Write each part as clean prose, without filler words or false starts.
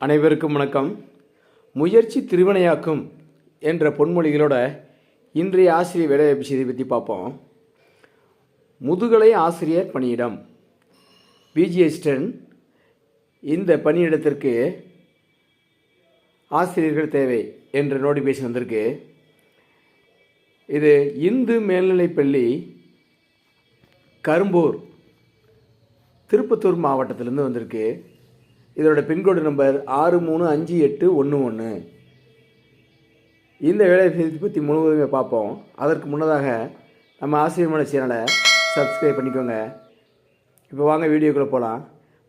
அனைவருக்கும் வணக்கம். முயற்சி திருவினையாக்கும் என்ற பொன்மொழிகளோட இன்றைய ஆசிரியர் வேலைவாய்ப்பு செய்தி பற்றி பார்ப்போம். முதுகலை ஆசிரியர் பணியிடம் பிஜிஎஸ்டன் இந்த பணியிடத்திற்கு ஆசிரியர்கள் தேவை என்ற நோட்டிஃபிகேஷன் வந்திருக்கு. இது இந்து மேல்நிலைப்பள்ளி கரும்பூர் திருப்பத்தூர் மாவட்டத்திலேருந்து வந்திருக்கு. இதோட பின்கோடு நம்பர் 635811. இந்த வேலைவாய்ப்பு பற்றி முழுவதுமே பார்ப்போம். அதற்கு முன்னதாக நம்ம ஆசிரியர் சேனலை சப்ஸ்கிரைப் பண்ணிக்கோங்க. இப்போ வாங்க வீடியோக்குள்ளே போகலாம்.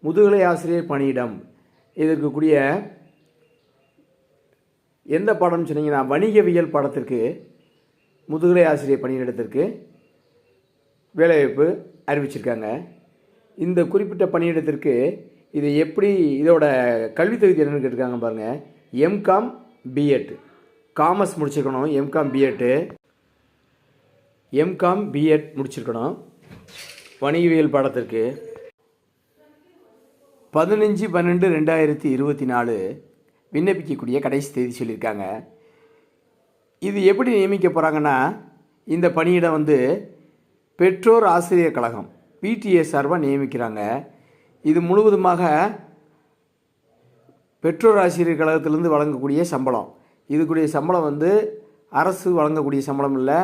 முதுகலை ஆசிரியர் பணியிடம் இதற்கு கூடிய எந்த பாடம்னு சொன்னீங்கன்னா வணிகவியல் பாடத்திற்கு முதுகலை ஆசிரியர் பணியிடத்திற்கு வேலைவாய்ப்பு அறிவிச்சிருக்காங்க. இந்த குறிப்பிட்ட பணியிடத்திற்கு இது எப்படி இதோட கல்வி தகுதி என்னென்னு கேட்டிருக்காங்க பாருங்கள். எம்காம் பிஎட் காமர்ஸ் முடிச்சிருக்கணும். எம்காம் பிஎட் முடிச்சிருக்கணும். வணிகவியல் பாடத்திற்கு 15/12/2024 விண்ணப்பிக்கக்கூடிய கடைசி தேதி சொல்லியிருக்காங்க. இது எப்படி நியமிக்க போகிறாங்கன்னா, இந்த பணியிடம் பெற்றோர் ஆசிரியர் கழகம் பிடிஏ சார்பாக நியமிக்கிறாங்க. இது முழுவதுமாக பெற்றோர் ஆசிரியர் கழகத்திலேருந்து வழங்கக்கூடிய சம்பளம். இதுக்குரிய சம்பளம் அரசு வழங்கக்கூடிய சம்பளம் இல்லை,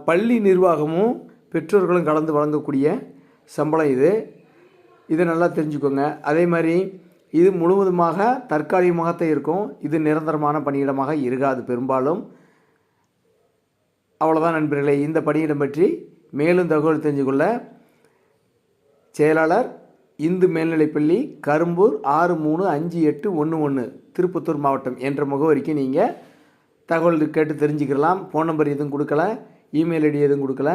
பள்ளி நிர்வாகமும் பெற்றோர்களும் கலந்து வழங்கக்கூடிய சம்பளம் இதை நல்லா தெரிஞ்சுக்கோங்க. அதே மாதிரி இது முழுவதுமாக தற்காலிகமாகத்தான் இருக்கும். இது நிரந்தரமான பணியிடமாக இருக்காது பெரும்பாலும். அவ்வளோதான் நண்பர்களே. இந்த பணியிடம் பற்றி மேலும் தகவல் தெரிஞ்சுக்கொள்ள செயலாளர் இந்து மேல்நிலைப்பள்ளி கரும்பூர் 635811 திருப்பத்தூர் மாவட்டம் என்ற முகவரிக்கு நீங்கள் தகவல் கேட்டு தெரிஞ்சுக்கலாம். ஃபோன் நம்பர் எதுவும் கொடுக்கல, இமெயில் ஐடி எதுவும் கொடுக்கல.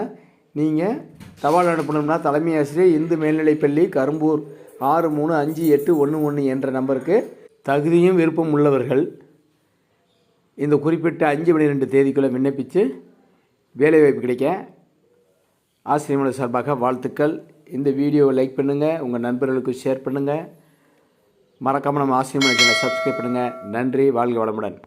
நீங்கள் தபால் அனுப்பணும்னா தலைமை ஆசிரியர் இந்து மேல்நிலைப்பள்ளி கரும்பூர் 635811 என்ற நம்பருக்கு தகுதியும் விருப்பம் உள்ளவர்கள் இந்த குறிப்பிட்ட 5/12 தேதிக்குள்ளே விண்ணப்பித்து வேலைவாய்ப்பு கிடைக்க ஆசிரியர்கள் சார்பாக வாழ்த்துக்கள். இந்த வீடியோவை லைக் பண்ணுங்கள், உங்கள் நண்பர்களுக்கு ஷேர் பண்ணுங்கள். மறக்காமல் நம்ம ஆசிரியர் சேனலை சப்ஸ்கிரைப் பண்ணுங்கள். நன்றி. வாழ்க வளமுடன்.